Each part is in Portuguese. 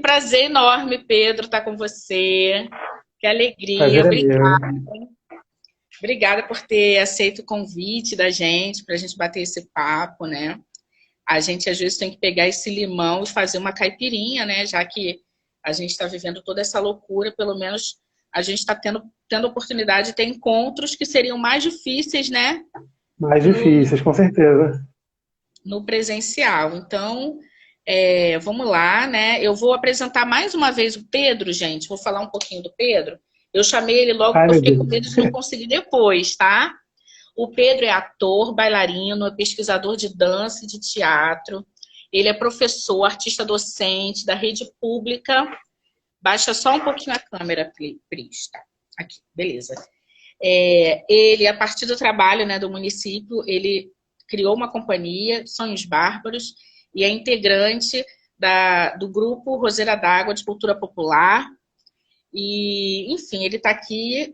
prazer enorme, Pedro, estar com você. Que alegria. Prazer é Obrigada. meu. Obrigada por ter aceito o convite da gente, para a gente bater esse papo, né? A gente, às vezes, tem que pegar esse limão e fazer uma caipirinha, né? Já que a gente está vivendo toda essa loucura, pelo menos a gente está tendo oportunidade de ter encontros que seriam mais difíceis, né? Mais No, difíceis, com certeza. no presencial. Então, vamos lá, né? Eu vou apresentar mais uma vez o Pedro, gente. Vou falar um pouquinho do Pedro. Eu chamei ele logo Ai, porque eu meu fiquei com Deus. medo de não conseguir depois, tá? O Pedro é ator, bailarino, é pesquisador de dança e de teatro. Ele é professor, artista docente da rede pública. Baixa só um pouquinho a câmera, Pris. Tá? Aqui, beleza. Ele, a partir do trabalho, né, do município, ele criou uma companhia, Sonhos Bárbaros, e é integrante do grupo Roseira d'Água de Cultura Popular. E, enfim, ele está aqui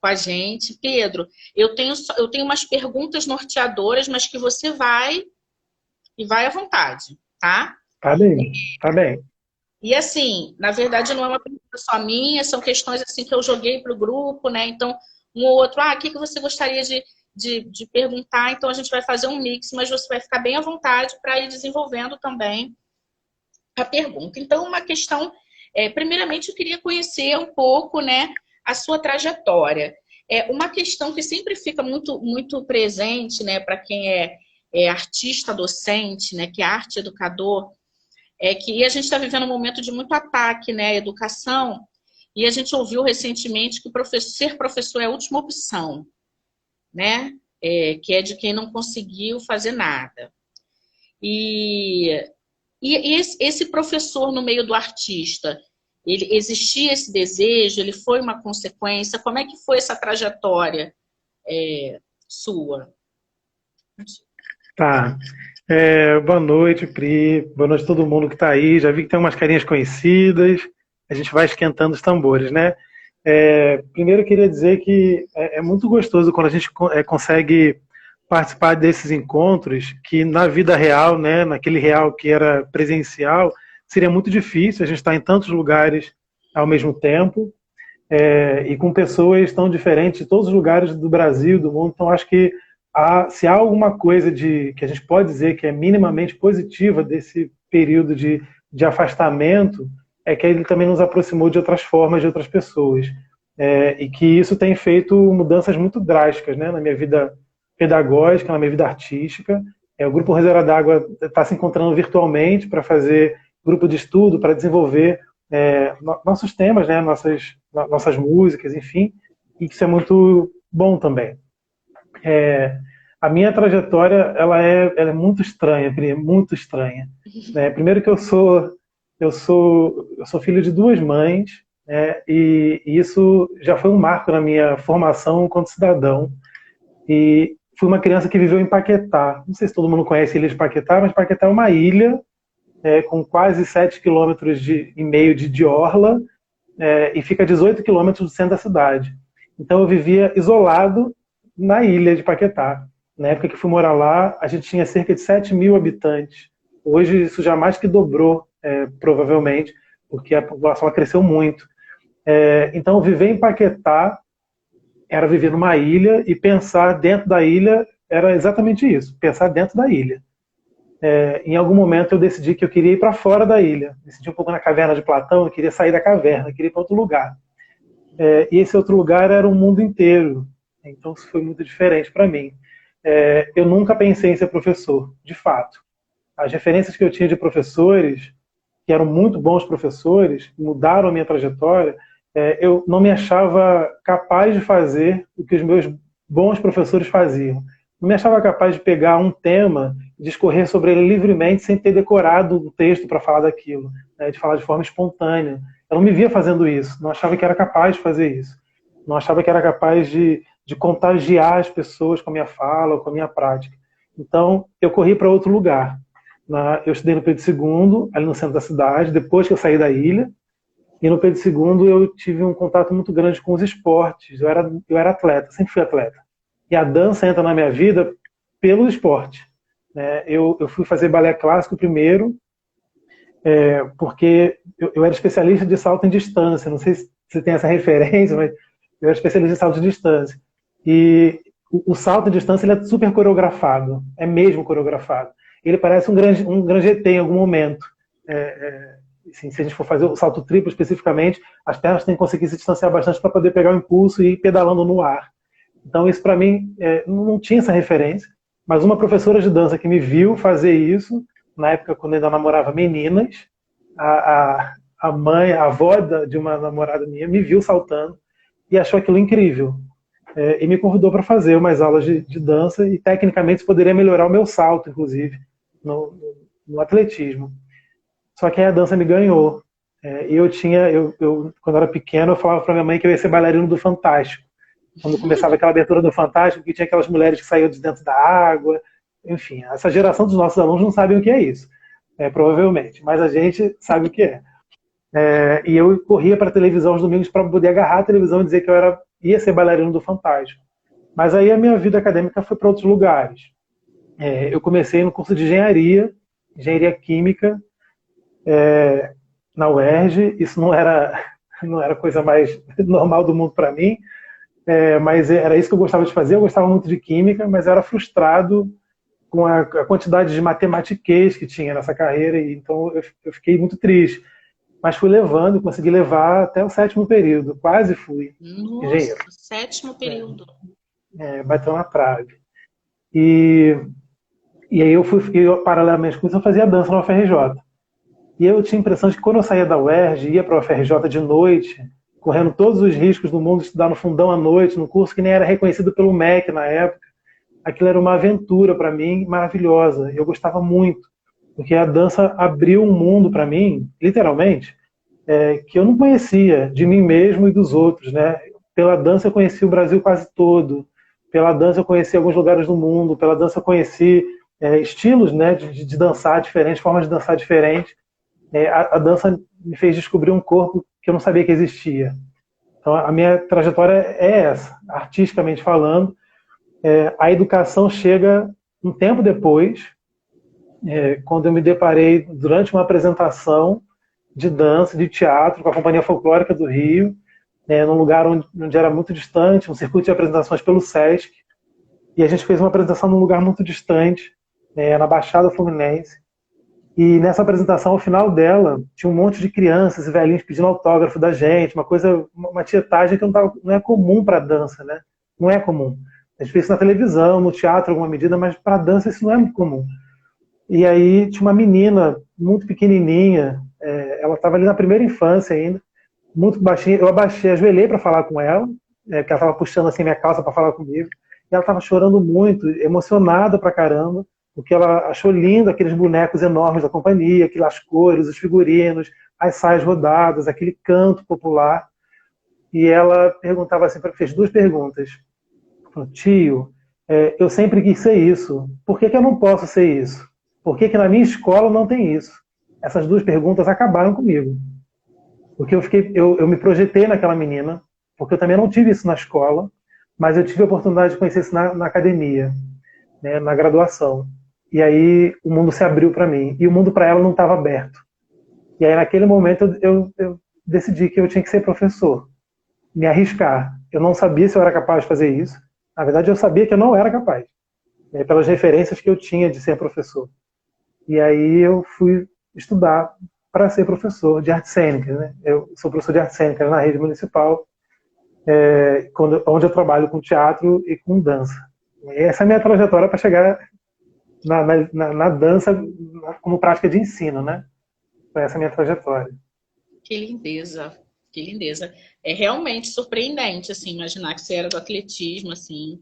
com a gente. Pedro, eu tenho umas perguntas norteadoras, mas que você vai e vai à vontade, tá? Tá bem, tá bem. E assim, na verdade, não é uma pergunta só minha, são questões assim que eu joguei para o grupo, né? Então, um ou outro, o que você gostaria de perguntar? Então, a gente vai fazer um mix, mas você vai ficar bem à vontade para ir desenvolvendo também a pergunta. Então, uma questão, primeiramente, eu queria conhecer um pouco, né, a sua trajetória. Uma questão que sempre fica muito, muito presente, né, para quem é artista docente, né, que é arte educador, é que a gente está vivendo um momento de muito ataque, né, à educação, e a gente ouviu recentemente que ser professor é a última opção, né, que é de quem não conseguiu fazer nada. E esse professor no meio do artista, ele existia esse desejo, ele foi uma consequência? Como é que foi essa trajetória sua? Tá. Boa noite, Pri. Boa noite a todo mundo que está aí. Já vi que tem umas carinhas conhecidas. A gente vai esquentando os tambores, né? Primeiro eu queria dizer que é muito gostoso quando a gente consegue participar desses encontros que na vida real, né, naquele real que era presencial, seria muito difícil. A gente está em tantos lugares ao mesmo tempo e com pessoas tão diferentes de todos os lugares do Brasil, do mundo. Então acho que se há alguma coisa que a gente pode dizer que é minimamente positiva desse período de afastamento, é que ele também nos aproximou de outras formas, de outras pessoas. E que isso tem feito mudanças muito drásticas, né, na minha vida pedagógica, na minha vida artística. O Grupo Roseira d'Água está se encontrando virtualmente para fazer grupo de estudo, para desenvolver nossos temas, né, nossas músicas, enfim, e que isso é muito bom também. A minha trajetória ela é muito estranha, muito estranha. Primeiro que eu sou filho de duas mães, né, e isso já foi um marco na minha formação enquanto cidadão. E fui uma criança que viveu em Paquetá. Não sei se todo mundo conhece a ilha de Paquetá, mas Paquetá é uma ilha com quase 7,5 km de orla e fica a 18 quilômetros do centro da cidade. Então eu vivia isolado na ilha de Paquetá. Na época que fui morar lá, a gente tinha cerca de 7 mil habitantes. Hoje isso já mais que dobrou, provavelmente, porque a população cresceu muito. Então viver em Paquetá era viver numa ilha e pensar dentro da ilha era exatamente isso, pensar dentro da ilha. Em algum momento eu decidi que eu queria ir para fora da ilha. Me senti um pouco na caverna de Platão, eu queria sair da caverna, eu queria ir para outro lugar. E esse outro lugar era o mundo inteiro. Então isso foi muito diferente para mim. Eu nunca pensei em ser professor, de fato. As referências que eu tinha de professores, que eram muito bons professores, mudaram a minha trajetória. Eu não me achava capaz de fazer o que os meus bons professores faziam. Não me achava capaz de pegar um tema e discorrer sobre ele livremente sem ter decorado um texto para falar daquilo, né, de falar de forma espontânea. Eu não me via fazendo isso, não achava que era capaz de fazer isso. Não achava que era capaz de contagiar as pessoas com a minha fala, com a minha prática. Então, eu corri para outro lugar. Eu estudei no Pedro II, ali no centro da cidade, depois que eu saí da ilha. E no Pedro II eu tive um contato muito grande com os esportes. Eu era atleta, sempre fui atleta. E a dança entra na minha vida pelo esporte. Eu fui fazer balé clássico primeiro, porque eu era especialista de salto em distância, não sei se você tem essa referência, mas eu era especialista de salto em distância. E o salto em distância ele é super coreografado, é mesmo coreografado. Ele parece um grande GT em algum momento. Assim, se a gente for fazer o salto triplo especificamente, as pernas têm que conseguir se distanciar bastante para poder pegar o impulso e ir pedalando no ar. Então isso para mim não tinha essa referência, mas uma professora de dança que me viu fazer isso, na época quando eu ainda namorava meninas, a mãe, a avó de uma namorada minha, me viu saltando e achou aquilo incrível. E me convidou para fazer umas aulas de dança e tecnicamente isso poderia melhorar o meu salto, inclusive, no atletismo. Só que aí a dança me ganhou. E quando eu era pequeno, eu falava para minha mãe que eu ia ser bailarino do Fantástico. Quando começava aquela abertura do Fantástico, que tinha aquelas mulheres que saíam de dentro da água. Enfim, essa geração dos nossos alunos não sabem o que é isso, provavelmente. Mas a gente sabe o que é. E eu corria para a televisão aos domingos para poder agarrar a televisão e dizer que ia ser bailarino do Fantástico. Mas aí a minha vida acadêmica foi para outros lugares. Eu comecei no curso de engenharia química, na UERJ. Isso não era a coisa mais normal do mundo para mim, mas era isso que eu gostava de fazer. Eu gostava muito de química, mas eu era frustrado com a quantidade de matematiquês que tinha nessa carreira, e então eu fiquei muito triste. Mas fui levando, consegui levar até o 7º período, quase fui engenheiro. 7º período. Bateu na trave. E aí paralelamente com isso, eu fazia dança na UFRJ. E eu tinha a impressão de que quando eu saía da UERJ, ia para a UFRJ de noite, correndo todos os riscos do mundo, estudar no fundão à noite, num curso que nem era reconhecido pelo MEC na época, aquilo era uma aventura para mim maravilhosa. Eu gostava muito, porque a dança abriu um mundo para mim, literalmente, que eu não conhecia de mim mesmo e dos outros, né? Pela dança eu conheci o Brasil quase todo, pela dança eu conheci alguns lugares do mundo, pela dança eu conheci estilos, né, de dançar diferentes, formas de dançar diferentes. A dança me fez descobrir um corpo que eu não sabia que existia. Então a minha trajetória é essa, artisticamente falando. A educação chega um tempo depois, quando eu me deparei durante uma apresentação de dança, de teatro, com a Companhia Folclórica do Rio, num lugar onde era muito distante, um circuito de apresentações pelo Sesc, e a gente fez uma apresentação num lugar muito distante, na Baixada Fluminense, e nessa apresentação, ao final dela, tinha um monte de crianças e velhinhos pedindo autógrafo da gente, uma tietagem que não é comum para dança, né? Não é comum. A gente fez isso na televisão, no teatro, em alguma medida, mas para dança isso não é muito comum. E aí tinha uma menina muito pequenininha, ela estava ali na primeira infância ainda, muito baixinha. Eu ajoelhei para falar com ela, porque ela estava puxando assim minha calça para falar comigo, e ela estava chorando muito, emocionada pra caramba, porque ela achou lindo aqueles bonecos enormes da companhia, aquelas cores, os figurinos, as saias rodadas, aquele canto popular. E ela perguntava assim, fez 2 perguntas. Falou: tio, eu sempre quis ser isso, por que eu não posso ser isso? Por que na minha escola não tem isso? Essas 2 perguntas acabaram comigo. Porque eu me projetei naquela menina, porque eu também não tive isso na escola, mas eu tive a oportunidade de conhecer isso na academia, né, na graduação. E aí o mundo se abriu para mim, e o mundo para ela não estava aberto. E aí naquele momento eu decidi que eu tinha que ser professor, me arriscar. Eu não sabia se eu era capaz de fazer isso. Na verdade, eu sabia que eu não era capaz, pelas referências que eu tinha de ser professor. E aí eu fui estudar para ser professor de artes cênicas, né? Eu sou professor de artes cênicas na rede municipal, onde eu trabalho com teatro e com dança. E essa é a minha trajetória para chegar na dança como prática de ensino, né? Essa é a minha trajetória. Que lindeza, que lindeza. É realmente surpreendente, assim, imaginar que você era do atletismo, assim.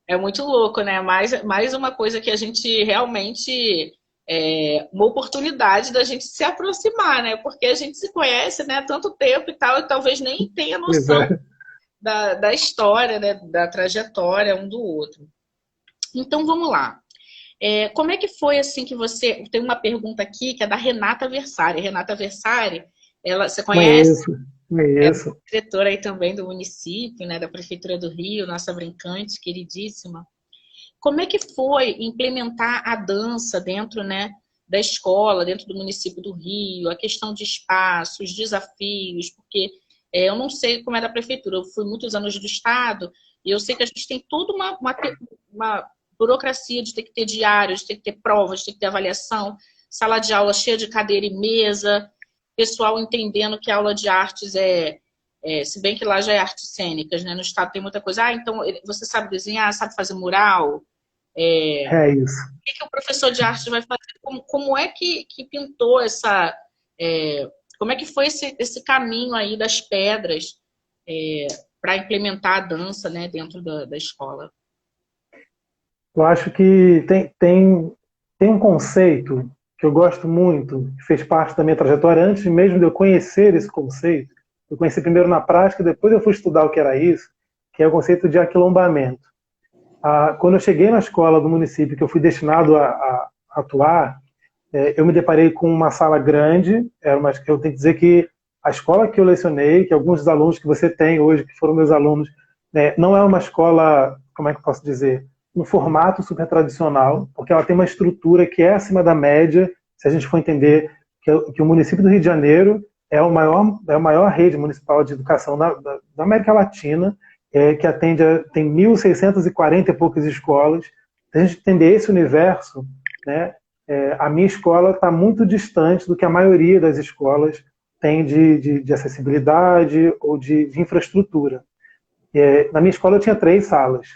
É muito louco, né? Mais uma coisa que a gente realmente... uma oportunidade da gente se aproximar, né? Porque a gente se conhece, né, há tanto tempo e tal, e talvez nem tenha noção da história, né, da trajetória um do outro. Então, vamos lá. Como é que foi, assim, que você... Tem uma pergunta aqui que é da Renata Versari. Renata Versari, você conhece? Conheço. É diretora aí também do município, né, da Prefeitura do Rio, nossa brincante, queridíssima. Como é que foi implementar a dança dentro, né, da escola dentro do município do Rio, a questão de espaços, desafios, porque eu não sei como é da prefeitura, eu fui muitos anos do Estado, e eu sei que a gente tem toda uma burocracia de ter que ter diários, de ter que ter provas, de ter que ter avaliação, sala de aula cheia de cadeira e mesa, pessoal entendendo que a aula de artes se bem que lá já é artes cênicas, né? No Estado tem muita coisa. Então você sabe desenhar, sabe fazer mural? É isso. O que o professor de arte vai fazer? Como é que pintou essa... como é que foi esse caminho aí das pedras para implementar a dança, né, dentro da escola? Eu acho que tem um conceito que eu gosto muito, que fez parte da minha trajetória, antes mesmo de eu conhecer esse conceito. Eu conheci primeiro na prática, depois eu fui estudar o que era isso, que é o conceito de aquilombamento. Quando eu cheguei na escola do município, que eu fui destinado a atuar, eu me deparei com uma sala grande, eu tenho que dizer que a escola que eu lecionei, que alguns dos alunos que você tem hoje, que foram meus alunos, não é uma escola, como é que eu posso dizer, um formato super tradicional, porque ela tem uma estrutura que é acima da média, se a gente for entender que o município do Rio de Janeiro é a maior rede municipal de educação da América Latina, que tem 1.640 e poucas escolas. Se a gente entender esse universo, né, a minha escola está muito distante do que a maioria das escolas tem de acessibilidade ou de infraestrutura. Na minha escola eu tinha 3 salas.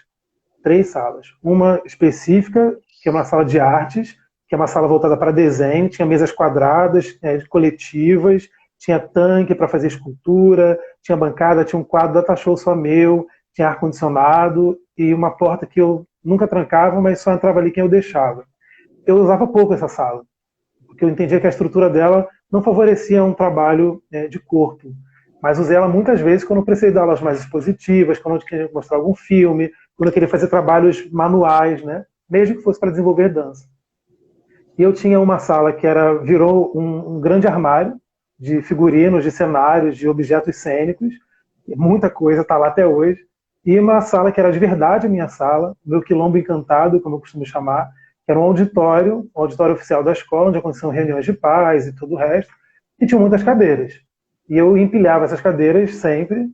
Uma específica, que é uma sala de artes, que é uma sala voltada para desenho, tinha mesas quadradas, coletivas, tinha tanque para fazer escultura, tinha bancada, tinha um quadro Data Show só meu, tinha ar-condicionado e uma porta que eu nunca trancava, mas só entrava ali quem eu deixava. Eu usava pouco essa sala, porque eu entendia que a estrutura dela não favorecia um trabalho de corpo, mas usei ela muitas vezes quando eu precisei dar aulas mais expositivas, quando eu queria mostrar algum filme, quando eu queria fazer trabalhos manuais, né? Mesmo que fosse para desenvolver dança. E eu tinha uma sala que virou um grande armário de figurinos, de cenários, de objetos cênicos, muita coisa está lá até hoje, e uma sala que era de verdade a minha sala, meu quilombo encantado, como eu costumo chamar, que era um auditório oficial da escola, onde aconteciam reuniões de paz e tudo o resto, e tinha muitas cadeiras. E eu empilhava essas cadeiras sempre,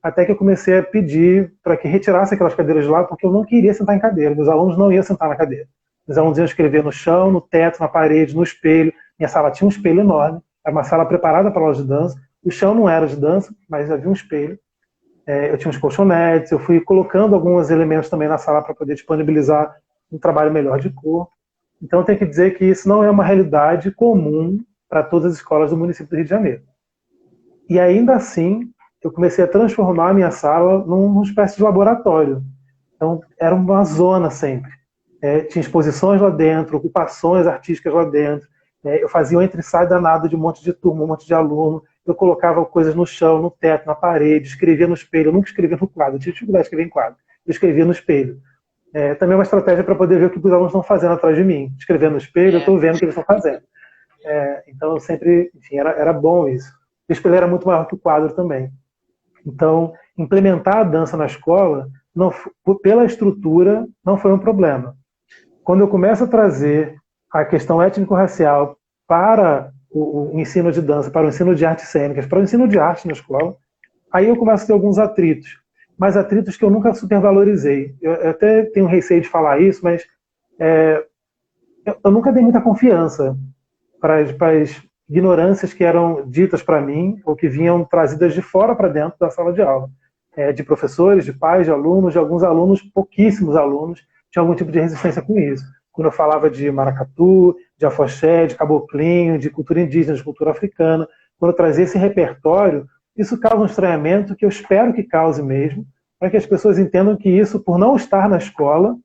até que eu comecei a pedir para que retirasse aquelas cadeiras de lá, porque eu não queria sentar em cadeira, meus alunos não iam sentar na cadeira. Meus alunos iam escrever no chão, no teto, na parede, no espelho. Minha sala tinha um espelho enorme, era uma sala preparada para aula de dança, o chão não era de dança, mas havia um espelho. Eu tinha uns colchonetes, eu fui colocando alguns elementos também na sala para poder disponibilizar um trabalho melhor de corpo. Então, eu tenho que dizer que isso não é uma realidade comum para todas as escolas do município do Rio de Janeiro. E ainda assim, eu comecei a transformar a minha sala numa espécie de laboratório. Então, era uma zona sempre. Tinha exposições lá dentro, ocupações artísticas lá dentro. Eu fazia um entra e sai danado de um monte de turma, um monte de aluno. Eu colocava coisas no chão, no teto, na parede, escrevia no espelho. Eu nunca escrevia no quadro, eu tinha dificuldade de escrever em quadro. Eu escrevia no espelho. Também é uma estratégia para poder ver o que os alunos estão fazendo atrás de mim. Escrevendo no espelho, eu estou vendo o que eles estão fazendo. Então, eu sempre, enfim, era bom isso. O espelho era muito maior que o quadro também. Então, implementar a dança na escola, pela estrutura, não foi um problema. Quando eu começo a trazer a questão étnico-racial para o ensino de dança, para o ensino de artes cênicas, para o ensino de arte na escola, aí eu começo a ter alguns atritos. Mas atritos que eu nunca supervalorizei. Eu até tenho receio de falar isso, mas eu nunca dei muita confiança para as ignorâncias que eram ditas para mim ou que vinham trazidas de fora para dentro da sala de aula. De professores, de pais, de alunos, de alguns alunos, pouquíssimos alunos, tinham algum tipo de resistência com isso. Quando eu falava de maracatu, de afoxé, de caboclinho, de cultura indígena, de cultura africana, quando eu trazia esse repertório, isso causa um estranhamento que eu espero que cause mesmo, para que as pessoas entendam que isso, por não estar na escola,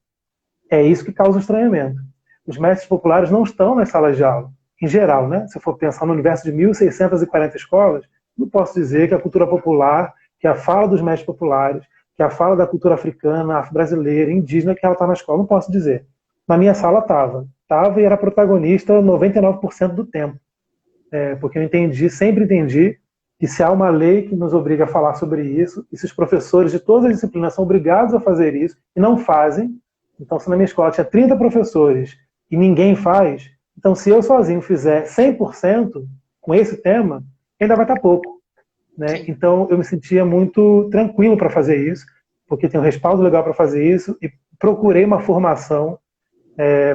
é isso que causa o estranhamento. Os mestres populares não estão nas salas de aula, em geral, né? Se eu for pensar no universo de 1.640 escolas, não posso dizer que a cultura popular, que a fala dos mestres populares, que a fala da cultura africana, afro-brasileira, indígena, que ela está na escola, não posso dizer. Na minha sala estava e era protagonista 99% do tempo. Porque eu sempre entendi que se há uma lei que nos obriga a falar sobre isso, e se os professores de todas as disciplinas são obrigados a fazer isso, e não fazem, então se na minha escola tinha 30 professores e ninguém faz, Então, se eu sozinho fizer 100% com esse tema, ainda vai estar pouco, né? Então, eu me sentia muito tranquilo para fazer isso, porque tem um respaldo legal para fazer isso, e procurei uma formação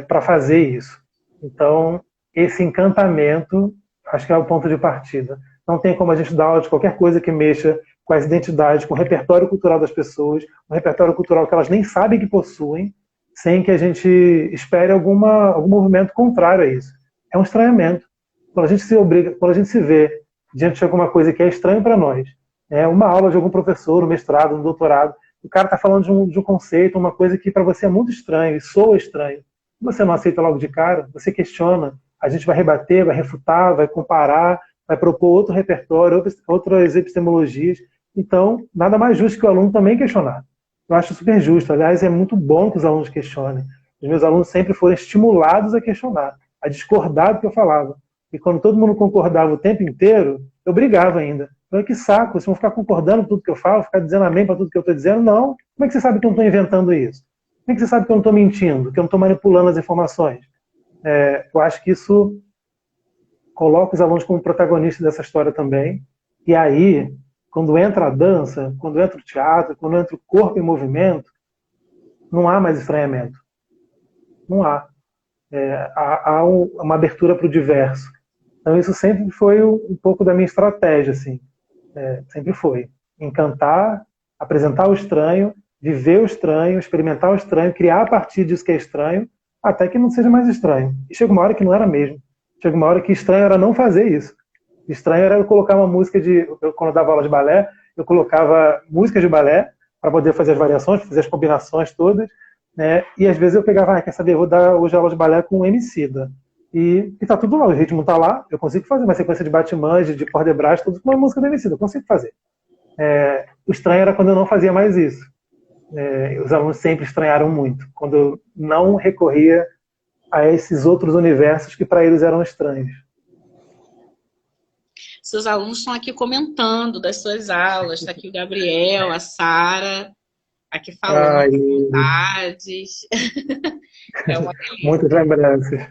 para fazer isso. Então, esse encantamento, acho que é o ponto de partida. Não tem como a gente dar aula de qualquer coisa que mexa com as identidades, com o repertório cultural das pessoas, um repertório cultural que elas nem sabem que possuem, sem que a gente espere algum movimento contrário a isso. É um estranhamento. Quando a gente se vê diante de alguma coisa que é estranho para nós, uma aula de algum professor, um mestrado, um doutorado, o cara está falando de um conceito, uma coisa que para você é muito estranho e soa estranho. Você não aceita logo de cara, você questiona, a gente vai rebater, vai refutar, vai comparar, vai propor outro repertório, outras epistemologias. Então, nada mais justo que o aluno também questionar. Eu acho super justo. Aliás, é muito bom que os alunos questionem. Os meus alunos sempre foram estimulados a questionar, a discordar do que eu falava. E quando todo mundo concordava o tempo inteiro, eu brigava ainda. Então, que saco, vocês vão ficar concordando com tudo que eu falo, ficar dizendo amém para tudo que eu estou dizendo? Não. Como é que você sabe que eu não estou inventando isso? Como é que você sabe que eu não estou mentindo, que eu não estou manipulando as informações? Eu acho que isso coloca os alunos como protagonistas dessa história também. E aí, quando entra a dança, quando entra o teatro, quando entra o corpo em movimento, não há mais estranhamento. Não há. Há uma abertura para o diverso. Então isso sempre foi um pouco da minha estratégia, assim. Sempre foi. Encantar, apresentar o estranho, viver o estranho, experimentar o estranho, criar a partir disso que é estranho, até que não seja mais estranho. E chega uma hora que não era mesmo. Chega uma hora que estranho era não fazer isso. Estranho era eu colocar uma música quando eu dava aula de balé, eu colocava música de balé para poder fazer as variações, fazer as combinações todas, né? E às vezes eu pegava, quer saber, vou dar hoje aula de balé com o Emicida. E tá tudo lá, o ritmo tá lá, eu consigo fazer uma sequência de bate-manje, de corde-brás, tudo com uma música do Emicida, eu consigo fazer. O estranho era quando eu não fazia mais isso. Os alunos sempre estranharam muito, quando eu não recorria a esses outros universos que para eles eram estranhos. Seus alunos estão aqui comentando das suas aulas, está aqui o Gabriel, a Sara, aqui falando vontades. Muitas lembranças.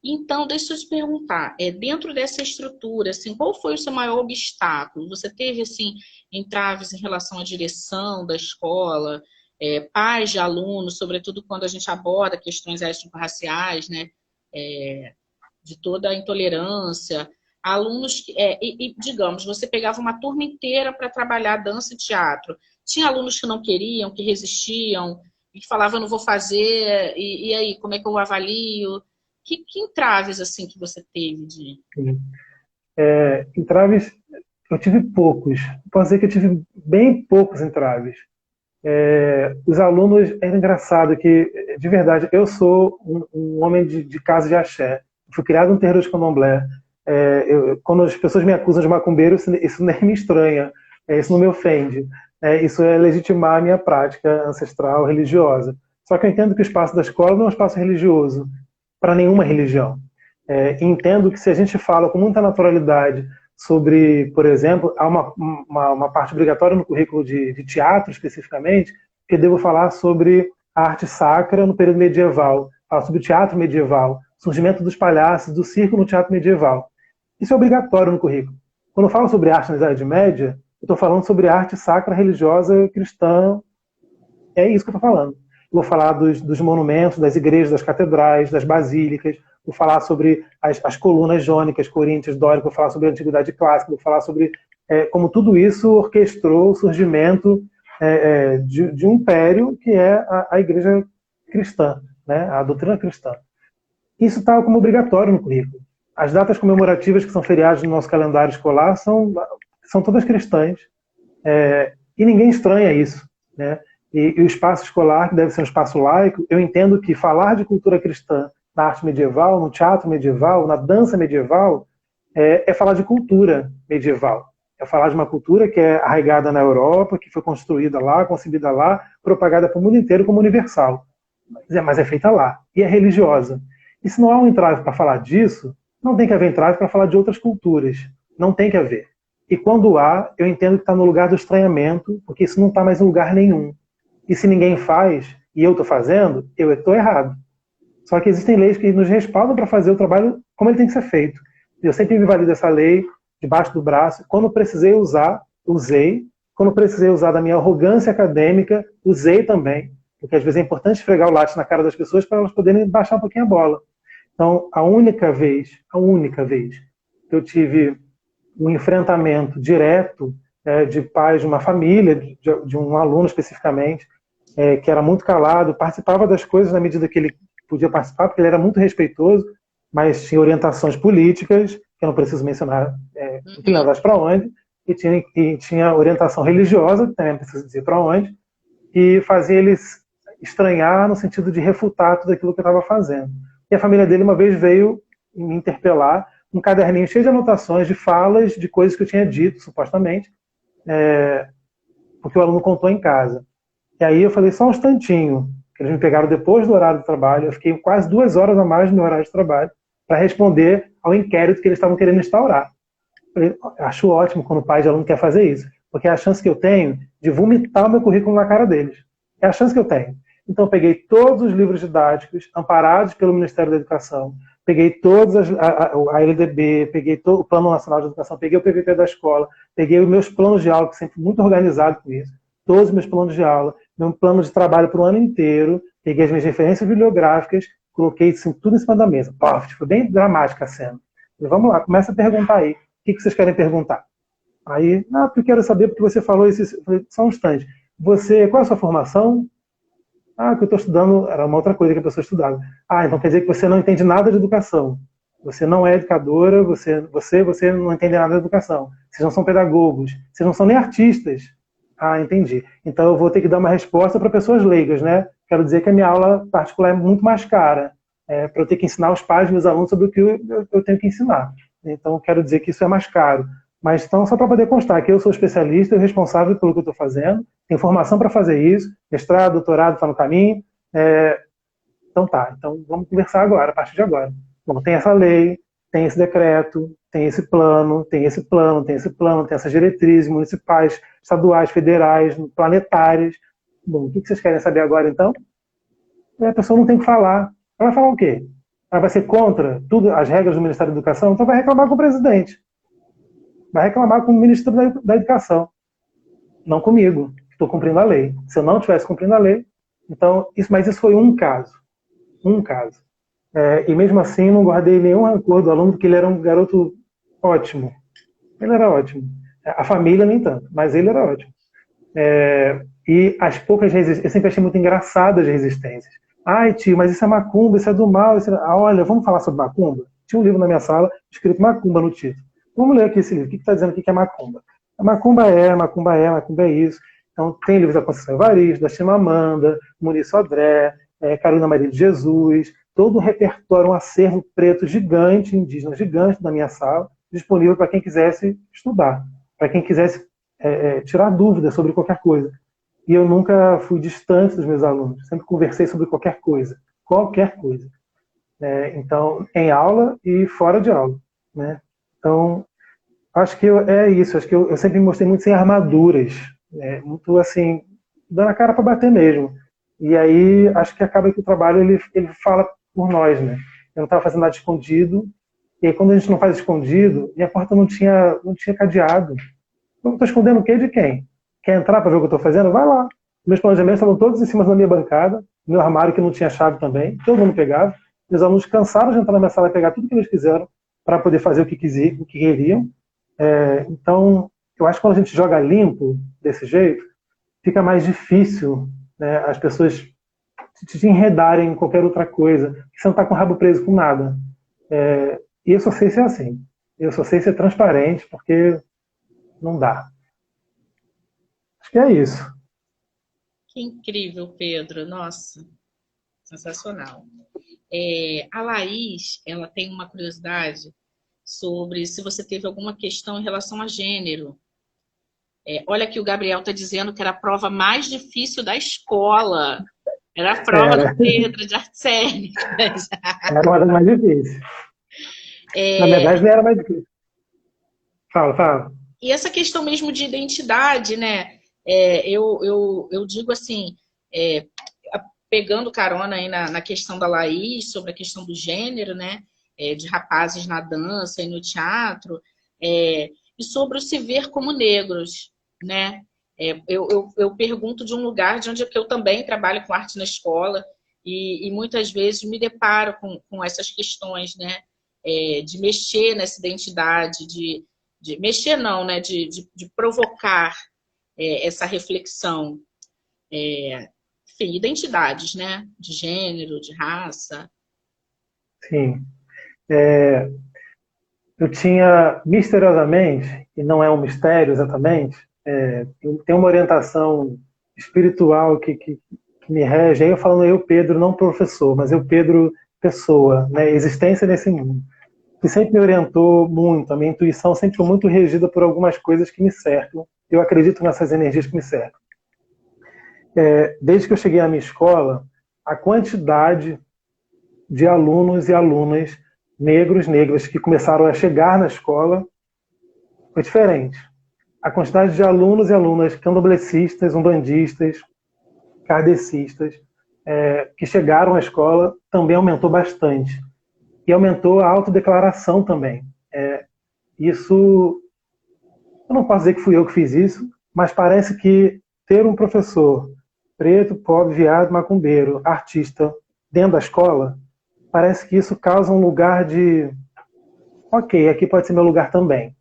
Então, deixa eu te perguntar, dentro dessa estrutura, assim, qual foi o seu maior obstáculo? Você teve, assim, entraves em relação à direção da escola, pais de alunos, sobretudo quando a gente aborda questões étnico-raciais, né? De toda a intolerância, alunos, digamos, você pegava uma turma inteira para trabalhar dança e teatro. Tinha alunos que não queriam, que resistiam, e falavam, não vou fazer, e aí, como é que eu avalio? Que entraves, assim, que você teve de... Entraves, eu tive poucos. Posso dizer que eu tive bem poucos entraves. Os alunos, era engraçado que, de verdade, eu sou um homem de casa de axé. Fui criado no terreiro de candomblé. Quando as pessoas me acusam de macumbeiro, isso nem me estranha, isso não me ofende. Isso é legitimar a minha prática ancestral religiosa. Só que eu entendo que o espaço da escola não é um espaço religioso para nenhuma religião. Entendo que se a gente fala com muita naturalidade sobre, por exemplo, há uma parte obrigatória no currículo de teatro especificamente, que eu devo falar sobre a arte sacra no período medieval, falar sobre o teatro medieval, surgimento dos palhaços, do circo no teatro medieval. Isso é obrigatório no currículo. Quando eu falo sobre arte na Idade Média, eu estou falando sobre arte sacra, religiosa, cristã. É isso que eu estou falando. Eu vou falar dos monumentos, das igrejas, das catedrais, das basílicas, vou falar sobre as colunas jônicas, coríntias, dóricas, vou falar sobre a antiguidade clássica, vou falar sobre como tudo isso orquestrou o surgimento de um império que é a igreja cristã, né? A doutrina cristã. Isso está como obrigatório no currículo. As datas comemorativas que são feriados no nosso calendário escolar são todas cristãs. E ninguém estranha isso, né? E o espaço escolar, que deve ser um espaço laico, eu entendo que falar de cultura cristã na arte medieval, no teatro medieval, na dança medieval, é falar de cultura medieval. É falar de uma cultura que é arraigada na Europa, que foi construída lá, concebida lá, propagada para o mundo inteiro como universal. Mas é feita lá. E é religiosa. E se não há um entrave para falar disso, não tem que haver entrave para falar de outras culturas. Não tem que haver. E quando há, eu entendo que está no lugar do estranhamento, porque isso não está mais em lugar nenhum. E se ninguém faz, e eu estou fazendo, eu estou errado. Só que existem leis que nos respaldam para fazer o trabalho como ele tem que ser feito. Eu sempre me valido dessa lei debaixo do braço. Quando precisei usar, usei. Quando precisei usar da minha arrogância acadêmica, usei também. Porque às vezes é importante esfregar o lápis na cara das pessoas para elas poderem baixar um pouquinho a bola. Então, a única vez que eu tive um enfrentamento direto de pais de uma família, de um aluno especificamente, que era muito calado, participava das coisas na medida que ele podia participar, porque ele era muito respeitoso, mas tinha orientações políticas, que eu não preciso mencionar inclinadas para onde, e tinha orientação religiosa, que também não preciso dizer para onde, e fazia eles estranhar no sentido de refutar tudo aquilo que eu estava fazendo. E a família dele uma vez veio me interpelar, um caderninho cheio de anotações, de falas, de coisas que eu tinha dito, supostamente, porque o aluno contou em casa. E aí eu falei, só um instantinho, que eles me pegaram depois do horário do trabalho, eu fiquei quase 2 horas a mais no meu horário de trabalho, para responder ao inquérito que eles estavam querendo instaurar. Eu falei, acho ótimo quando o pai de aluno quer fazer isso, porque é a chance que eu tenho de vomitar o meu currículo na cara deles. É a chance que eu tenho. Então eu peguei todos os livros didáticos, amparados pelo Ministério da Educação, peguei todas a LDB, peguei o Plano Nacional de Educação, peguei o PPP da escola, peguei os meus planos de aula, que sempre muito organizado com isso, todos os meus planos de aula, meu plano de trabalho para o ano inteiro, peguei as minhas referências bibliográficas, coloquei assim, tudo em cima da mesa. Pof, foi bem dramática a cena. Falei, vamos lá, começa a perguntar aí. O que vocês querem perguntar? Aí, porque eu quero saber porque você falou isso. Eu falei, só um instante. Qual é a sua formação? Que eu estou estudando, era uma outra coisa que a pessoa estudava. Então quer dizer que você não entende nada de educação. Você não é educadora, você não entende nada de educação. Vocês não são pedagogos, vocês não são nem artistas. Entendi. Então eu vou ter que dar uma resposta para pessoas leigas, né? Quero dizer que a minha aula particular é muito mais cara, para eu ter que ensinar os pais, meus alunos, sobre o que eu tenho que ensinar. Então quero dizer que isso é mais caro. Mas então, só para poder constar que eu sou especialista e responsável pelo que eu estou fazendo, tenho formação para fazer isso, mestrado, doutorado está no caminho. Então vamos conversar agora, a partir de agora. Bom, tem essa lei, tem esse decreto, tem esse plano, tem esse plano, tem esse plano, tem essas diretrizes municipais, estaduais, federais, planetárias. Bom, o que vocês querem saber agora, então? A pessoa não tem que falar. Ela vai falar o quê? Ela vai ser contra tudo, as regras do Ministério da Educação? Então vai reclamar com o presidente. Vai reclamar com o ministro da Educação. Não comigo, que estou cumprindo a lei. Se eu não estivesse cumprindo a lei, então, mas isso foi um caso. Um caso. E mesmo assim, não guardei nenhum rancor do aluno, porque ele era um garoto ótimo. Ele era ótimo. A família, nem tanto, mas ele era ótimo. E as poucas resistências, eu sempre achei muito engraçado as resistências. Ai, tio, mas isso é macumba, isso é do mal. Olha, vamos falar sobre macumba? Tinha um livro na minha sala, escrito macumba no título. Vamos ler aqui esse livro. O que está dizendo aqui que é macumba? Macumba é isso. Então, tem livros da Conceição Evaristo, da Chimamanda, Maurício Sodré, Carolina Maria de Jesus, todo um repertório, um acervo preto gigante, indígena gigante da minha sala, disponível para quem quisesse estudar, para quem quisesse tirar dúvidas sobre qualquer coisa. E eu nunca fui distante dos meus alunos, sempre conversei sobre qualquer coisa. Então, em aula e fora de aula, né? Então, acho que é isso. Acho que eu sempre me mostrei muito sem armaduras. Muito assim, dando a cara para bater mesmo. E aí, acho que acaba que o trabalho ele fala por nós, né? Eu não estava fazendo nada escondido. E aí, quando a gente não faz escondido, minha porta não tinha cadeado. Eu estou escondendo o quê de quem? Quer entrar para ver o que eu estou fazendo? Vai lá. Meus planejamentos estavam todos em cima da minha bancada. Meu armário que não tinha chave também. Todo mundo pegava. Meus alunos cansaram de entrar na minha sala e pegar tudo que eles quiseram para poder fazer o que queriam. Então, eu acho que quando a gente joga limpo desse jeito, fica mais difícil, né, as pessoas te enredarem em qualquer outra coisa, que você não está com o rabo preso com nada. E eu só sei ser assim. Eu só sei ser transparente, porque não dá. Acho que é isso. Que incrível, Pedro. Nossa, sensacional. A Laís, ela tem uma curiosidade sobre se você teve alguma questão em relação a gênero. Olha que o Gabriel está dizendo que era a prova mais difícil da escola. Era a prova do Pedro de artes cênicas. Era uma das mais difíceis. Na verdade, não era mais difícil. Fala. E essa questão mesmo de identidade, né? Eu digo assim, pegando carona aí na questão da Laís, sobre a questão do gênero, né? De rapazes na dança e no teatro, e sobre o se ver como negros, né? Eu pergunto de um lugar de onde eu também trabalho com arte na escola e muitas vezes me deparo com essas questões, né? De mexer nessa identidade, de mexer não, né? De provocar essa reflexão. Enfim, identidades, né? De gênero, de raça. Sim. Eu tinha, misteriosamente, e não é um mistério exatamente, eu tenho uma orientação espiritual que me rege. Aí eu falando eu, Pedro, não professor, mas eu, Pedro, pessoa, né? Existência nesse mundo. Que sempre me orientou muito, a minha intuição sempre foi muito regida por algumas coisas que me cercam. Eu acredito nessas energias que me cercam. Desde que eu cheguei à minha escola, a quantidade de alunos e alunas negros, negras, que começaram a chegar na escola foi diferente. A quantidade de alunos e alunas candomblecistas, umbandistas, kardecistas, que chegaram à escola também aumentou bastante. E aumentou a autodeclaração também. Isso, eu não posso dizer que fui eu que fiz isso, mas parece que ter um professor preto, pobre, viado, macumbeiro, artista, dentro da escola, parece que isso causa um lugar de ok, aqui pode ser meu lugar também,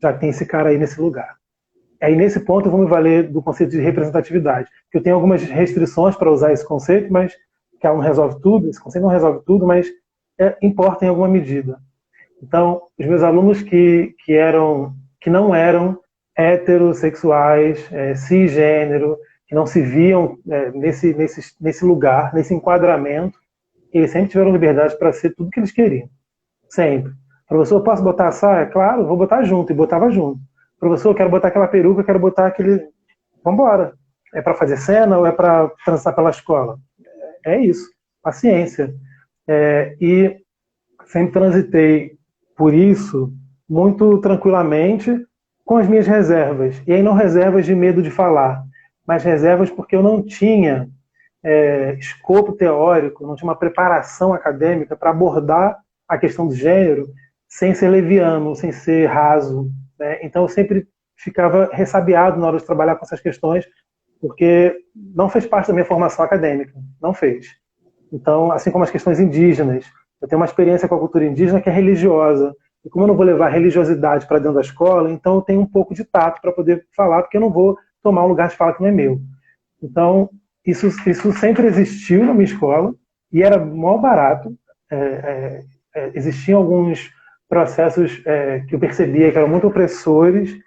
já que tem esse cara aí nesse lugar. Aí nesse ponto eu vou me valer do conceito de representatividade, que eu tenho algumas restrições para usar esse conceito, mas que não resolve tudo, esse conceito não resolve tudo, mas importa em alguma medida. Então, os meus alunos que não eram heterossexuais, cisgênero, que não se viam nesse lugar, nesse enquadramento, eles sempre tiveram liberdade para ser tudo que eles queriam. Sempre. Professor, posso botar a saia? Claro, vou botar junto. E botava junto. Professor, eu quero botar aquela peruca, eu quero botar aquele... Vambora. É para fazer cena ou é para transar pela escola? É isso. Paciência. E sempre transitei por isso muito tranquilamente, com as minhas reservas. E aí não reservas de medo de falar, mas reservas porque eu não tinha escopo teórico, não tinha uma preparação acadêmica para abordar a questão do gênero sem ser leviano, sem ser raso, né? Então eu sempre ficava ressabiado na hora de trabalhar com essas questões, porque não fez parte da minha formação acadêmica, não fez. Então, assim como as questões indígenas, eu tenho uma experiência com a cultura indígena que é religiosa, e como eu não vou levar religiosidade para dentro da escola, então eu tenho um pouco de tato para poder falar, porque eu não vou tomar um lugar de fala que não é meu. Então, isso sempre existiu na minha escola, e era mal barato. Existiam alguns processos que eu percebia que eram muito opressores,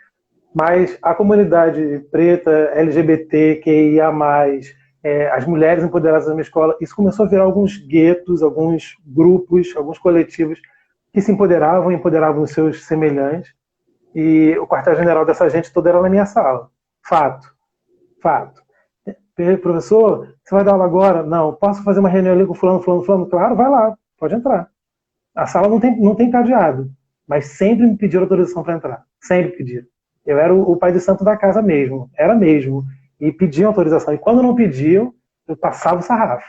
mas a comunidade preta, LGBTQIA+, as mulheres empoderadas da minha escola, isso começou a virar alguns guetos, alguns grupos, alguns coletivos que se empoderavam e empoderavam os seus semelhantes, e o quartel-general dessa gente toda era na minha sala. Fato. Professor, você vai dar aula agora? Não. Posso fazer uma reunião ali com fulano? Claro, vai lá, pode entrar. A sala não tem cadeado, mas sempre me pediram autorização para entrar. Sempre pediram. Eu era o pai de santo da casa mesmo, era mesmo. E pediam autorização. E quando não pediam, eu passava o sarrafo.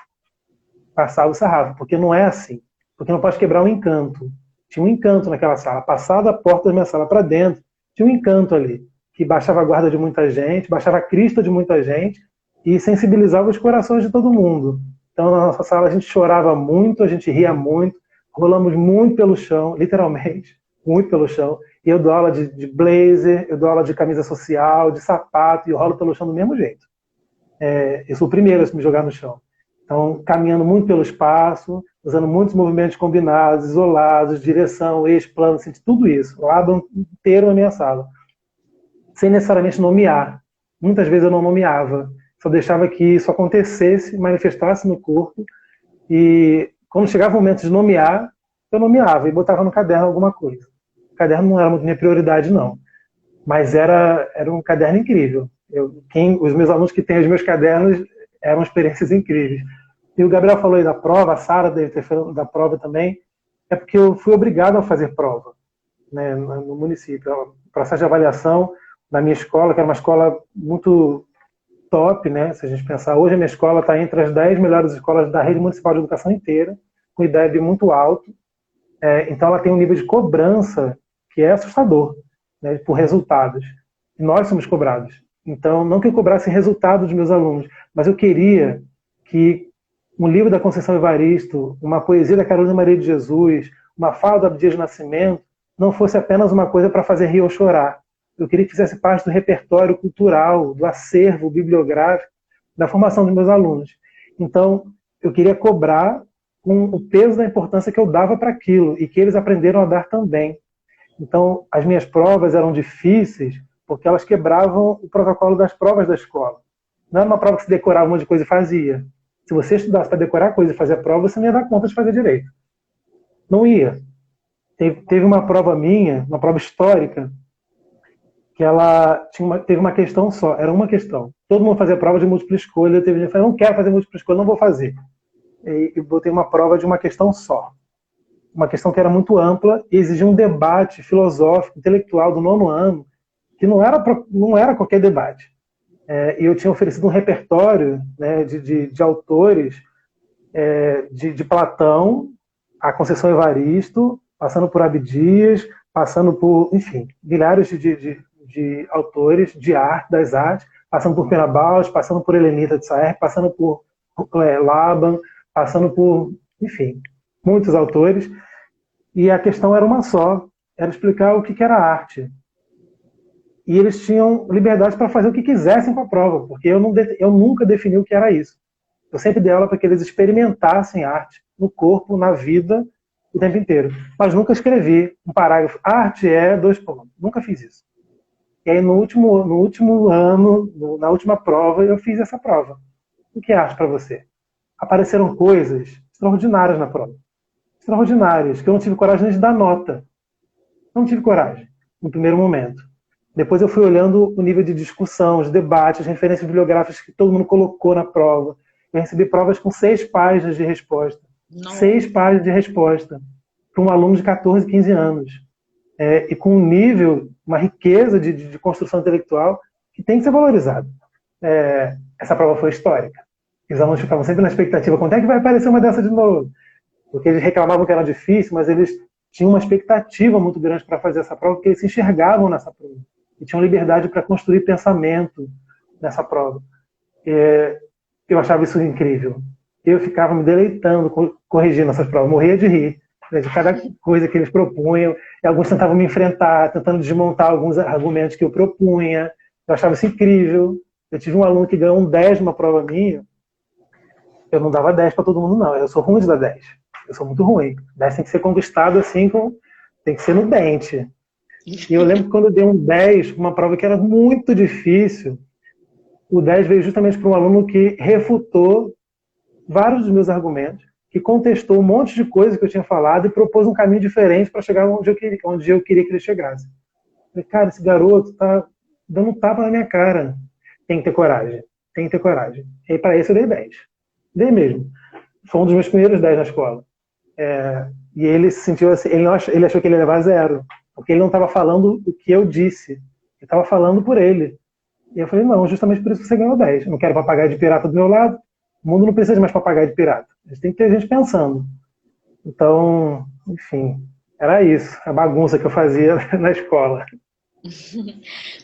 Porque não é assim. Porque não pode quebrar um encanto. Tinha um encanto naquela sala. Passada a porta da minha sala para dentro, tinha um encanto ali, que baixava a guarda de muita gente, baixava a crista de muita gente e sensibilizava os corações de todo mundo. Então, na nossa sala, a gente chorava muito, a gente ria muito, rolamos muito pelo chão, literalmente, muito pelo chão. E eu dou aula de blazer, eu dou aula de camisa social, de sapato, e eu rolo pelo chão do mesmo jeito. Eu sou o primeiro a me jogar no chão. Então, caminhando muito pelo espaço, usando muitos movimentos combinados, isolados, direção, eixo, plano, assim, tudo isso, lado inteiro na minha sala. Sem necessariamente nomear. Muitas vezes eu não nomeava, só deixava que isso acontecesse, manifestasse no corpo, e quando chegava o momento de nomear, eu nomeava e botava no caderno alguma coisa. O caderno não era muito minha prioridade, não. Mas era um caderno incrível. Os meus alunos que têm os meus cadernos eram experiências incríveis. E o Gabriel falou aí da prova, a Sara deve ter falado da prova também, é porque eu fui obrigado a fazer prova, né, no município. O processo de avaliação da minha escola, que era uma escola muito top, né? Se a gente pensar, hoje a minha escola está entre as 10 melhores escolas da rede municipal de educação inteira, com IDEB muito alto. Então ela tem um nível de cobrança que é assustador, né, por resultados. E nós somos cobrados. Então, não que eu cobrasse resultado dos meus alunos, mas eu queria que um livro da Conceição Evaristo, uma poesia da Carolina Maria de Jesus, uma fala do Abdias de Nascimento, não fosse apenas uma coisa para fazer rir ou chorar. Eu queria que fizesse parte do repertório cultural, do acervo bibliográfico, da formação dos meus alunos. Então, eu queria cobrar com o peso da importância que eu dava para aquilo e que eles aprenderam a dar também. Então, as minhas provas eram difíceis porque elas quebravam o protocolo das provas da escola. Não era uma prova que se decorava um monte de coisa e fazia. Se você estudasse para decorar coisa e fazer a prova, você não ia dar conta de fazer direito. Não ia. Teve uma prova minha, uma prova histórica, que ela teve uma questão só, era uma questão. Todo mundo fazia prova de múltipla escolha, teve gente que falou, não quero fazer múltipla escolha, não vou fazer. E botei uma prova de uma questão só. Uma questão que era muito ampla e exigia um debate filosófico, intelectual do 9º ano, que não era qualquer debate. E eu tinha oferecido um repertório, né, de autores, de Platão, a Conceição Evaristo, passando por Abdias, passando por, enfim, milhares de autores de arte, das artes, passando por Pena Bausch, passando por Helenita de Saer, passando por Laban, passando por, enfim, muitos autores. E a questão era uma só, era explicar o que era arte. E eles tinham liberdade para fazer o que quisessem com a prova, porque eu nunca defini o que era isso. Eu sempre dei aula para que eles experimentassem arte no corpo, na vida, o tempo inteiro. Mas nunca escrevi um parágrafo, arte é ... Nunca fiz isso. E aí no último ano, na última prova, eu fiz essa prova. O que é arte para você? Apareceram coisas extraordinárias na prova. Extraordinárias, que eu não tive coragem nem de dar nota. Não tive coragem, no primeiro momento. Depois eu fui olhando o nível de discussão, os debates, as referências bibliográficas que todo mundo colocou na prova. Eu recebi provas com 6 páginas de resposta. Não. 6 páginas de resposta para um aluno de 14, 15 anos. E com um nível, uma riqueza de construção intelectual que tem que ser valorizado. Essa prova foi histórica. Os alunos ficavam sempre na expectativa, quando é que vai aparecer uma dessa de novo? Porque eles reclamavam que era difícil, mas eles tinham uma expectativa muito grande para fazer essa prova, porque eles se enxergavam nessa prova. E tinham liberdade para construir pensamento nessa prova. Eu achava isso incrível. Eu ficava me deleitando, corrigindo essas provas, morria de rir, né, de cada coisa que eles propunham. E alguns tentavam me enfrentar, tentando desmontar alguns argumentos que eu propunha. Eu achava isso incrível. Eu tive um aluno que ganhou um 10 numa prova minha. Eu não dava 10 para todo mundo, não. Eu sou ruim de dar 10. Eu sou muito ruim. 10 tem que ser conquistado assim, tem que ser no dente. E eu lembro que quando eu dei um 10, uma prova que era muito difícil, o 10 veio justamente para um aluno que refutou vários dos meus argumentos, que contestou um monte de coisas que eu tinha falado e propôs um caminho diferente para chegar onde eu queria que ele chegasse. Eu falei, cara, esse garoto tá dando um tapa na minha cara. Tem que ter coragem. Tem que ter coragem. E para isso eu dei 10. Dei mesmo. Foi um dos meus primeiros 10 na escola. E ele se sentiu assim, ele achou que ele ia levar 0. Porque ele não estava falando o que eu disse. Ele estava falando por ele. E eu falei, não, justamente por isso que você ganhou 10. Eu não quero papagaio de pirata do meu lado. O mundo não precisa de mais papagaio de pirata. A gente tem que ter gente pensando. Então, enfim, era isso. A bagunça que eu fazia na escola.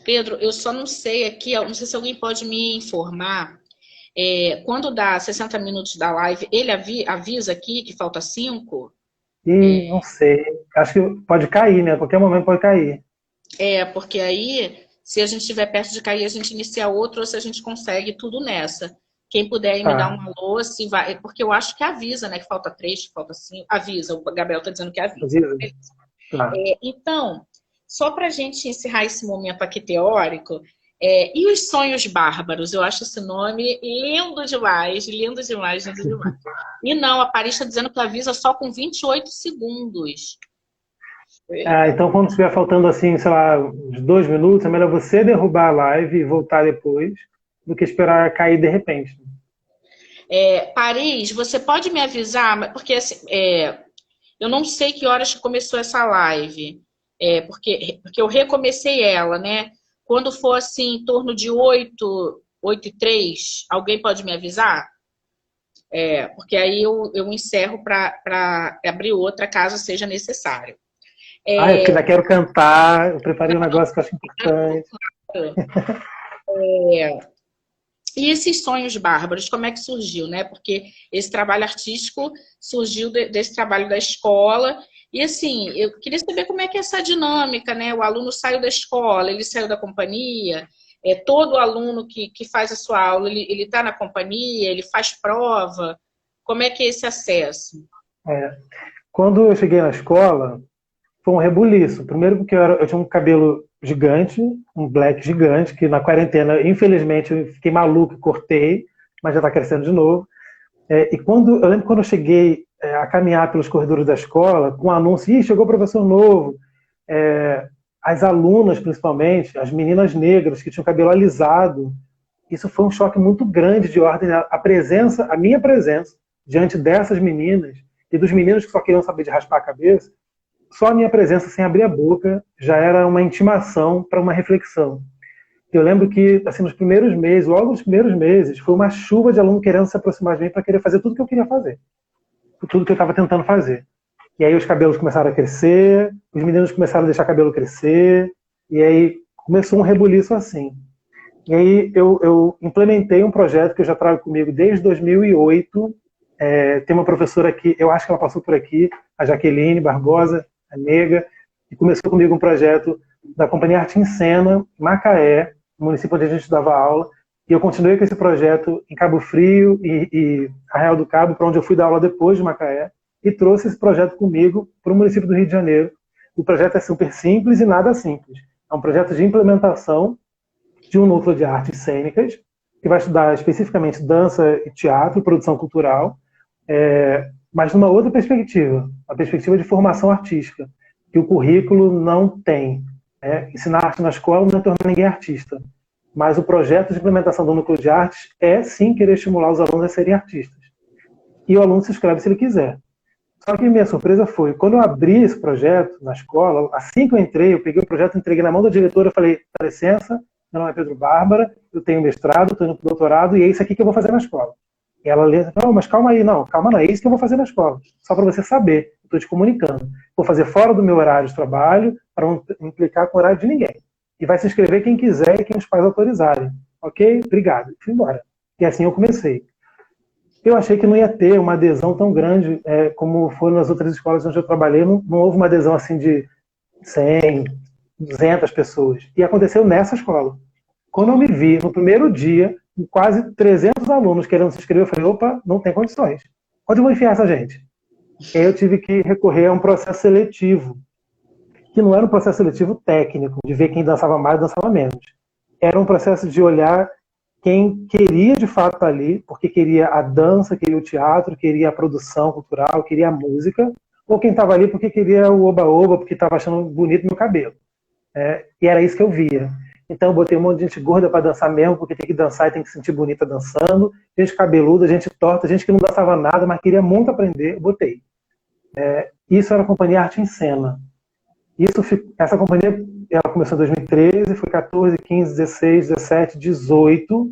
Pedro, eu só não sei aqui, não sei se alguém pode me informar. Quando dá 60 minutos da live, ele avisa aqui que falta 5? Não sei. Acho que pode cair, né? A qualquer momento pode cair. Porque aí, se a gente estiver perto de cair, a gente inicia outro, ou se a gente consegue tudo nessa. Quem puder aí me dar uma alô, se vai. Porque eu acho que avisa, né? Que falta 3, que falta 5. Avisa, o Gabriel está dizendo que avisa. Tá. Então, só para a gente encerrar esse momento aqui teórico, e os sonhos bárbaros? Eu acho esse nome lindo demais, lindo demais, lindo demais. E não, a Paris está dizendo que avisa só com 28 segundos. Então, quando estiver faltando, assim, sei lá, uns 2 minutos, é melhor você derrubar a live e voltar depois, do que esperar cair de repente. Paris, você pode me avisar? Porque assim, eu não sei que horas que começou essa live. Porque eu recomecei ela, né? Quando for assim, em torno de 8 8h03. Alguém pode me avisar? Porque aí eu encerro para abrir outra, caso seja necessário. Eu ainda quero cantar, eu preparei um negócio que eu acho importante. E esses sonhos bárbaros, como é que surgiu, né? Porque esse trabalho artístico surgiu desse trabalho da escola. E assim, eu queria saber como é que é essa dinâmica, né? O aluno saiu da escola, ele saiu da companhia. Todo aluno que faz a sua aula, ele está na companhia, ele faz prova. Como é que é esse acesso? Quando eu cheguei na escola, foi um rebuliço. Primeiro porque eu tinha um cabelo gigante, um black gigante, que na quarentena, infelizmente, eu fiquei maluco e cortei, mas já está crescendo de novo. Eu lembro quando eu cheguei a caminhar pelos corredores da escola, com um anúncio, chegou professor novo. As alunas, principalmente, as meninas negras que tinham cabelo alisado, isso foi um choque muito grande de ordem, a minha presença, diante dessas meninas e dos meninos que só queriam saber de raspar a cabeça. Só a minha presença sem abrir a boca já era uma intimação para uma reflexão. Eu lembro que, assim, logo nos primeiros meses, foi uma chuva de aluno querendo se aproximar de mim para querer fazer tudo que eu queria fazer. Tudo que eu estava tentando fazer. E aí os cabelos começaram a crescer, os meninos começaram a deixar o cabelo crescer, e aí começou um rebuliço assim. E aí eu implementei um projeto que eu já trago comigo desde 2008. Tem uma professora aqui, eu acho que ela passou por aqui, a Jaqueline Barbosa, a nega, que começou comigo um projeto da Companhia Arte em Cena, em Macaé, no município onde a gente dava aula, e eu continuei com esse projeto em Cabo Frio e Arraial do Cabo, para onde eu fui dar aula depois de Macaé, e trouxe esse projeto comigo para o município do Rio de Janeiro. O projeto é super simples e nada simples. É um projeto de implementação de um núcleo de artes cênicas, que vai estudar especificamente dança e teatro, produção cultural, mas numa outra perspectiva, a perspectiva de formação artística, que o currículo não tem. Ensinar arte na escola não é tornar ninguém artista, mas o projeto de implementação do núcleo de artes é sim querer estimular os alunos a serem artistas. E o aluno se inscreve se ele quiser. Só que minha surpresa foi, quando eu abri esse projeto na escola, assim que eu entrei, eu peguei o projeto, entreguei na mão da diretora, falei, dá licença, meu nome é Pedro Bárbara, eu tenho mestrado, estou indo para o doutorado, e é isso aqui que eu vou fazer na escola. E ela lê, não, mas calma aí, não, é isso que eu vou fazer na escola. Só para você saber, estou te comunicando. Vou fazer fora do meu horário de trabalho, para não implicar com o horário de ninguém. E vai se inscrever quem quiser e quem os pais autorizarem. Ok? Obrigado. Fui embora. E assim eu comecei. Eu achei que não ia ter uma adesão tão grande como foi nas outras escolas onde eu trabalhei. Não houve uma adesão assim de 100, 200 pessoas. E aconteceu nessa escola. Quando eu me vi, no primeiro dia, com quase 300 alunos querendo se inscrever, eu falei, opa, não tem condições. Onde eu vou enfiar essa gente? E aí eu tive que recorrer a um processo seletivo, que não era um processo seletivo técnico, de ver quem dançava mais e dançava menos. Era um processo de olhar quem queria de fato estar ali, porque queria a dança, queria o teatro, queria a produção cultural, queria a música, ou quem estava ali porque queria o oba-oba, porque estava achando bonito meu cabelo. E era isso que eu via. Então eu botei um monte de gente gorda para dançar mesmo, porque tem que dançar e tem que se sentir bonita dançando, gente cabeluda, gente torta, gente que não dançava nada, mas queria muito aprender, eu botei. Isso era a Companhia Arte em Cena. Essa companhia ela começou em 2013, foi 14, 15, 16, 17, 18,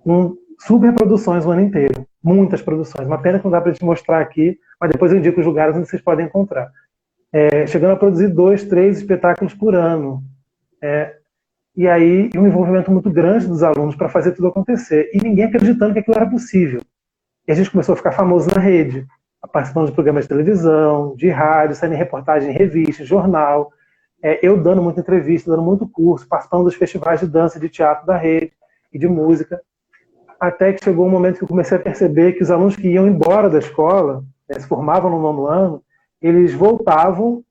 com superproduções o ano inteiro. Muitas produções. Uma pena que não dá para te mostrar aqui, mas depois eu indico os lugares onde vocês podem encontrar. Chegando a produzir 2, 3 espetáculos por ano. E aí, um envolvimento muito grande dos alunos para fazer tudo acontecer. E ninguém acreditando que aquilo era possível. E a gente começou a ficar famoso na rede, participando de programas de televisão, de rádio, saindo em reportagem em revista, jornal. Eu dando muita entrevista, dando muito curso, participando dos festivais de dança e de teatro da rede e de música. Até que chegou um momento que eu comecei a perceber que os alunos que iam embora da escola, se formavam no 9º ano, eles voltavam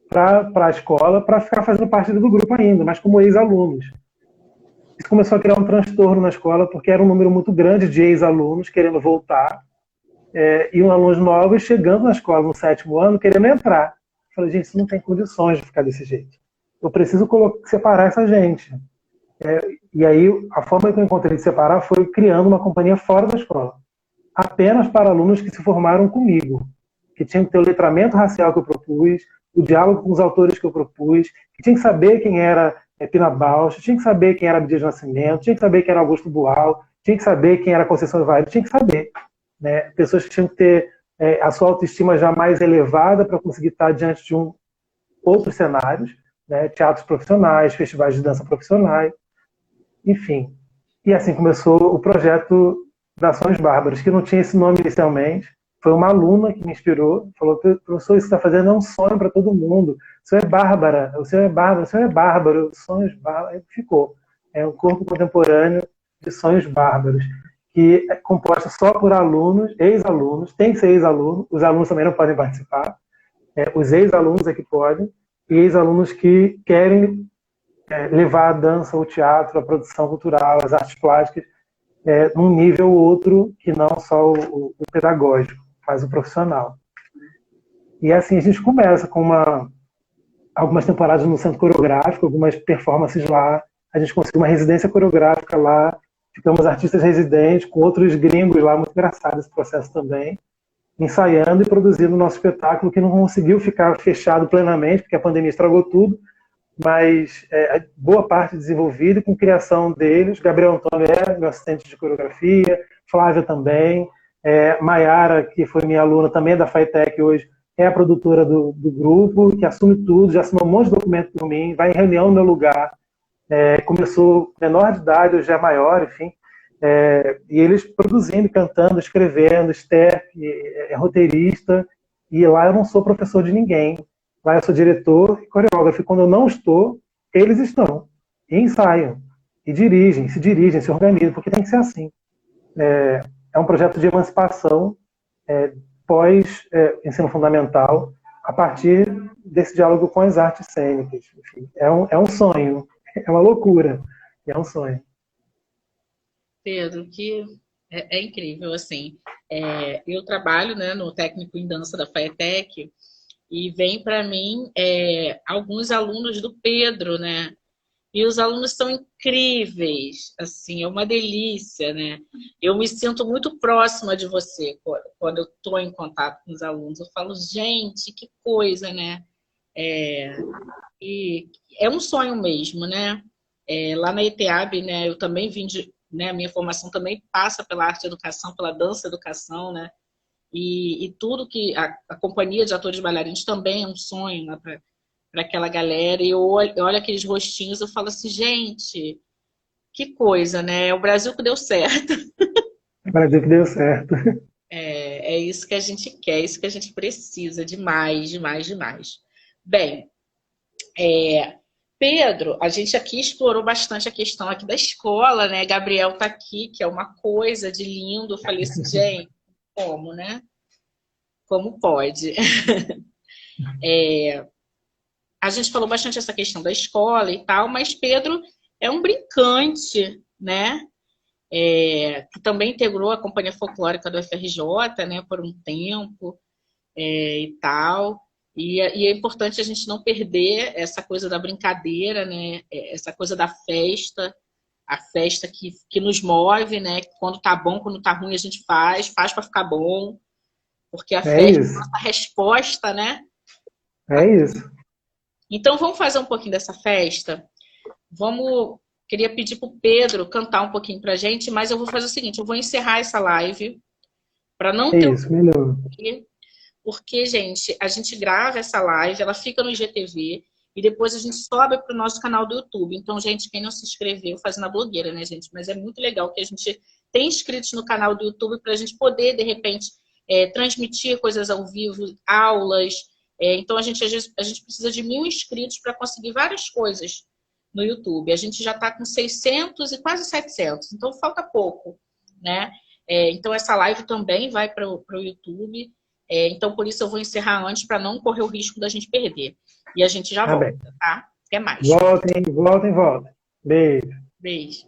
para a escola para ficar fazendo parte do grupo ainda, mas como ex-alunos. Isso começou a criar um transtorno na escola, porque era um número muito grande de ex-alunos querendo voltar, e alunos novos chegando na escola no 7º ano querendo entrar. Eu falei, gente, isso não tem condições de ficar desse jeito. Eu preciso separar essa gente. E aí, a forma que eu encontrei de separar foi criando uma companhia fora da escola. Apenas para alunos que se formaram comigo, que tinham que ter o letramento racial que eu propus, o diálogo com os autores que eu propus, que tinham que saber quem era Pina Bausch, tinha que saber quem era Abdias Nascimento, tinha que saber quem era Augusto Boal, tinha que saber quem era Conceição Evaristo, tinha que saber, né? Pessoas que tinham que ter a sua autoestima já mais elevada para conseguir estar diante de outros cenários, né? Teatros profissionais, festivais de dança profissionais, enfim. E assim começou o projeto das Sonhos Bárbaros, que não tinha esse nome inicialmente. Foi uma aluna que me inspirou, falou: professor, isso que está fazendo é um sonho para todo mundo. O senhor é Bárbara, o senhor é Bárbara, o senhor é Bárbaro, Sonhos Bárbaros. Aí ficou. É um corpo contemporâneo de Sonhos Bárbaros, que é composto só por alunos, ex-alunos, tem que ser ex-aluno, os alunos também não podem participar, os ex-alunos é que podem, e ex-alunos que querem levar a dança, o teatro, a produção cultural, as artes plásticas, num nível outro que não só o pedagógico, mas o profissional. E assim a gente começa com algumas temporadas no centro coreográfico, algumas performances lá, a gente conseguiu uma residência coreográfica lá, ficamos artistas residentes com outros gringos lá, muito engraçado esse processo também, ensaiando e produzindo o nosso espetáculo, que não conseguiu ficar fechado plenamente, porque a pandemia estragou tudo, mas boa parte desenvolvida com criação deles. Gabriel Antônio é meu assistente de coreografia, Flávia também, Maiara, que foi minha aluna também da FATEC hoje, é a produtora do grupo, que assume tudo, já assinou um monte de documento por mim, vai em reunião no meu lugar, começou menor de idade, hoje é maior, enfim, e eles produzindo, cantando, escrevendo, Esther é roteirista, e lá eu não sou professor de ninguém. Lá eu sou diretor e coreógrafo. E quando eu não estou, eles estão. E ensaiam. E se organizam, porque tem que ser assim. É um projeto de emancipação pós-ensino fundamental, a partir desse diálogo com as artes cênicas. Enfim, é um sonho. É uma loucura. É um sonho. Pedro, que é incrível, assim. Eu trabalho, né, no técnico em dança da FATEC, e vem para mim alguns alunos do Pedro, né? E os alunos são incríveis, assim, é uma delícia, né? Eu me sinto muito próxima de você quando eu estou em contato com os alunos. Eu falo, gente, que coisa, né? E é um sonho mesmo, né? Lá na ETEAB, né? Eu também vim né? A minha formação também passa pela arte educação, pela dança educação, né? E tudo que a companhia de atores bailarinos também é um sonho, né, para aquela galera. E eu olho aqueles rostinhos, eu falo assim, gente, que coisa, né? É o Brasil que deu certo. O Brasil que deu certo. É isso que a gente quer, é isso que a gente precisa, demais, demais, demais. Bem, Pedro, a gente aqui explorou bastante a questão aqui da escola, né? Gabriel tá aqui, que é uma coisa de lindo. Eu falei assim, gente, como, né? Como pode? A gente falou bastante essa questão da escola e tal, mas Pedro é um brincante, né? Que também integrou a Companhia Folclórica do FRJ, né? Por um tempo e tal. E é importante a gente não perder essa coisa da brincadeira, né? Essa coisa da festa, a festa que nos move, né? Quando tá bom, quando tá ruim, a gente faz para ficar bom, porque a festa é a nossa resposta, né? É isso. Então vamos fazer um pouquinho dessa festa. Queria pedir pro Pedro cantar um pouquinho pra gente, mas eu vou fazer o seguinte, eu vou encerrar essa live para não ter isso, melhor. Porque, gente, a gente grava essa live, ela fica no IGTV e depois a gente sobe para o nosso canal do YouTube. Então, gente, quem não se inscreveu, fazendo a blogueira, né, gente? Mas é muito legal que a gente tem inscritos no canal do YouTube para a gente poder, de repente, transmitir coisas ao vivo, aulas. Então, às vezes, a gente precisa de 1000 inscritos para conseguir várias coisas no YouTube. A gente já está com 600 e quase 700, então falta pouco, né? Então, essa live também vai para o YouTube. Então, por isso eu vou encerrar antes para não correr o risco da gente perder. E a gente já volta, tá? Até mais. Voltem. Beijo. Beijo.